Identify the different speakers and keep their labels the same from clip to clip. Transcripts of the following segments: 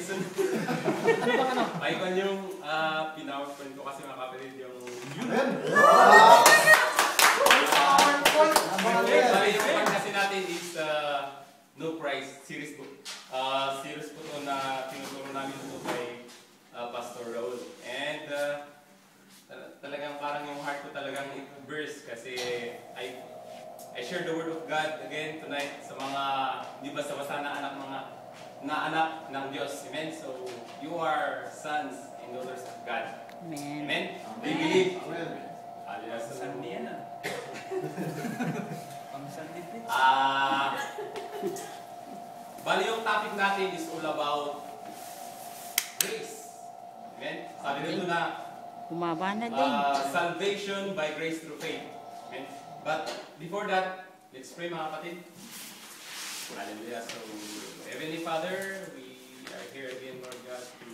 Speaker 1: reason. Ay ko yung pinawapan ko kasi mga kapatid yung yung point kasi natin is no price series po. Series po ito na tinuturo namin po kay Pastor Raul. And talagang parang yung heart ko talagang it-burst kasi I share the word of God again tonight sa mga di basta-basta na anak ng Diyos. Amen? So, you are sons and daughters of God.
Speaker 2: Amen.
Speaker 1: Amen? Do you believe? Amen. Hallelujah. Sa Sunday yan bali yung topic natin is all about grace. Amen? Sabi nito na
Speaker 2: Humaba na din.
Speaker 1: Salvation by grace through faith. Amen? But before that, let's pray mga kapatid. Hallelujah. So, Heavenly Father, we are here again, Lord God, to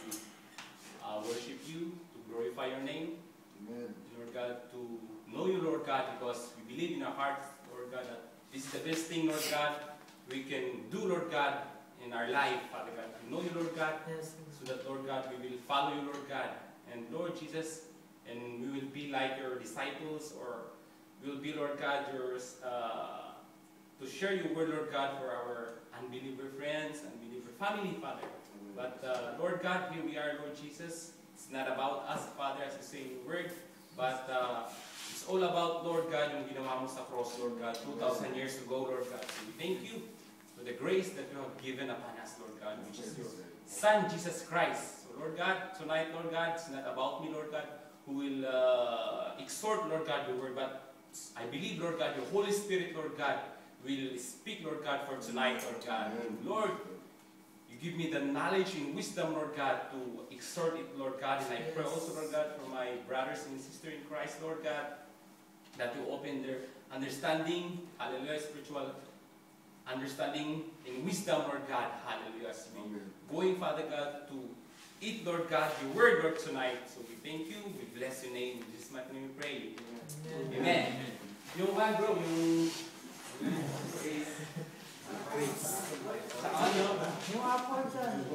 Speaker 1: worship you, to glorify your name. Amen. Lord God, to know you, Lord God, because we believe in our hearts, Lord God, that this is the best thing, Lord God, we can do, Lord God, in our life, Father God. To know you, Lord God, so that, Lord God, we will follow you, Lord God. And Lord Jesus, and we will be like your disciples, or we will be, Lord God, yours, to share your word, Lord God, for our unbeliever friends, unbeliever family, Father. But Lord God, here we are, Lord Jesus. It's not about us, Father, as you say in your word, but it's all about, Lord God, yung ginawa mo sa cross, Lord God, 2,000 years ago, Lord God. So we thank you for the grace that you have given upon us, Lord God, which is your Son, Jesus Christ. So, Lord God, tonight, Lord God, it's not about me, Lord God, who will exhort, Lord God, your word, but I believe, Lord God, your Holy Spirit, Lord God, will speak, Lord God, for tonight, Lord God. Lord, you give me the knowledge and wisdom, Lord God, to exhort it, Lord God, and I pray also, Lord God, for my brothers and sisters in Christ, Lord God, that you open their understanding, hallelujah, spiritual understanding and wisdom, Lord God, hallelujah. Going, Father God, to eat, Lord God, your word, Lord, tonight. So we thank you, we bless your name. In Jesus' mighty name we pray. Amen. Amen. Yung one, bro, yung grace. Ano? Yung apple dyan.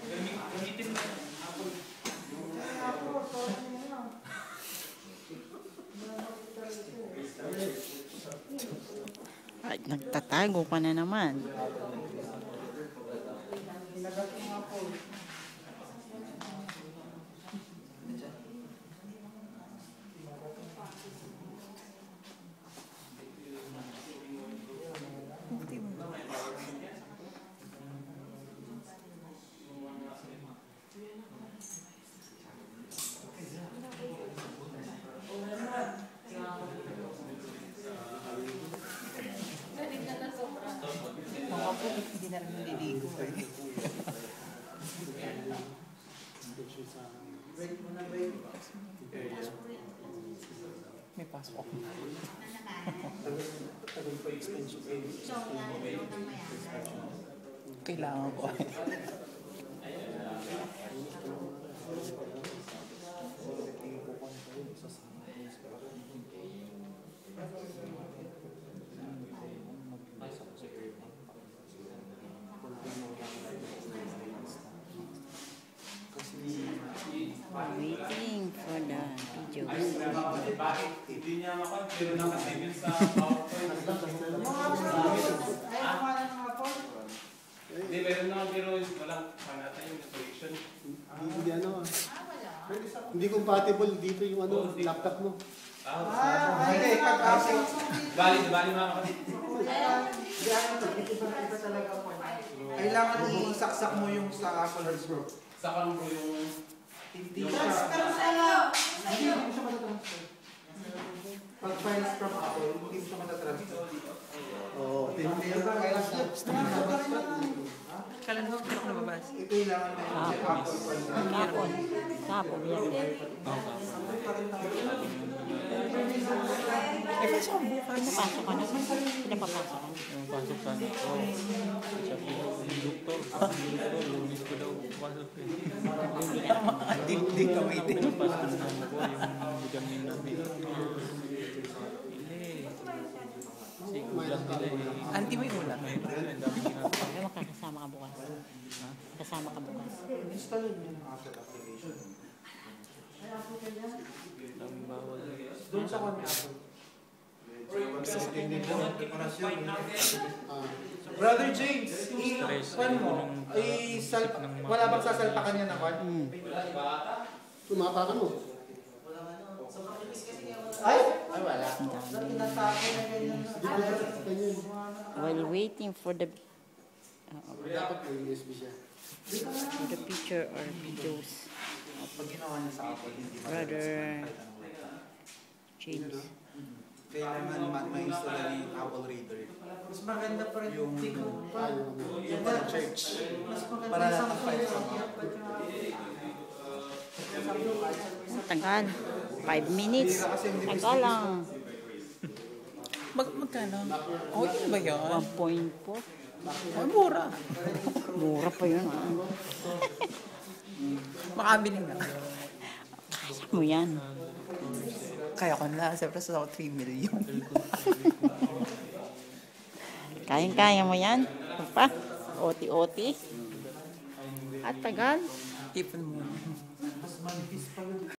Speaker 1: Gamitin mo yung apple.
Speaker 2: Ay, nagtatago pa na naman.
Speaker 3: Hindi na rin naliligo eh. May pasok. Kailangan ko eh.
Speaker 2: Waiting for the video.
Speaker 1: Bakit? Hindi niya makon, pero nakasave yun sa PowerPoint. Hindi, meron naman, pero walang panatay yung installation.
Speaker 4: Hindi ano. Hindi compatible dito yung ano, laptop mo.
Speaker 3: Hindi,
Speaker 1: Bali mga kapatid.
Speaker 3: kailangan isaksak mo yung sa colors bro.
Speaker 1: Saka bro yung...
Speaker 3: Hindi siya matatransfer. Pag files from Apple, hindi siya matatransfer.
Speaker 4: Oo.
Speaker 5: Kailan mo pero nababas?
Speaker 3: Kailangan na yung Apple files.
Speaker 2: Kapon yan.
Speaker 5: Eh, pasok ang buka.
Speaker 2: Napasok ka na. Pinapapasok ka.
Speaker 6: Pasok ka na. Sabi ng doktor, lunis ko daw pasok eh.
Speaker 3: Hindi ka waiting.
Speaker 6: Pasok na ako yung vitamin namin. Hindi. Kasi kulang nila eh.
Speaker 5: Anti mo yung ulan.
Speaker 6: Ang dami ginagawa.
Speaker 2: Kaya makakasama ka bukas. Kasama ka bukas.
Speaker 3: Install nyo ng asset application.
Speaker 6: Ang bawal.
Speaker 3: Doon sa kanya Apple. Brother James, wala bang sasalpakan niya ng kwan?
Speaker 4: Tumapa ka mo.
Speaker 3: Ay, wala. Tinatapon na ganyan.
Speaker 2: While waiting for the
Speaker 4: Dapat may USB siya.
Speaker 2: picture or videos
Speaker 3: Pag ginawa niya sa Apple, hindi
Speaker 2: Brother James.
Speaker 3: kailangan ma-install na yung Apple Reader.
Speaker 5: Mas maganda pa rin
Speaker 3: Yung
Speaker 4: Yung
Speaker 3: pang church.
Speaker 5: Mas maganda
Speaker 3: Para
Speaker 5: sa
Speaker 3: naka-file sa mga.
Speaker 2: Tagal. 5 minutes. Tagal lang.
Speaker 5: Magkano? Oh, yun ba yun?
Speaker 2: 1.4.
Speaker 5: Oh, mura.
Speaker 2: Mura pa yun.
Speaker 5: Makabili na.
Speaker 2: Kaya mo yan.
Speaker 5: Kaya ko na. Siyempre sa ako 3 million.
Speaker 2: Kayang-kaya mo yan. Ano pa? Oti-oti. At tagal.
Speaker 5: Ipon mo.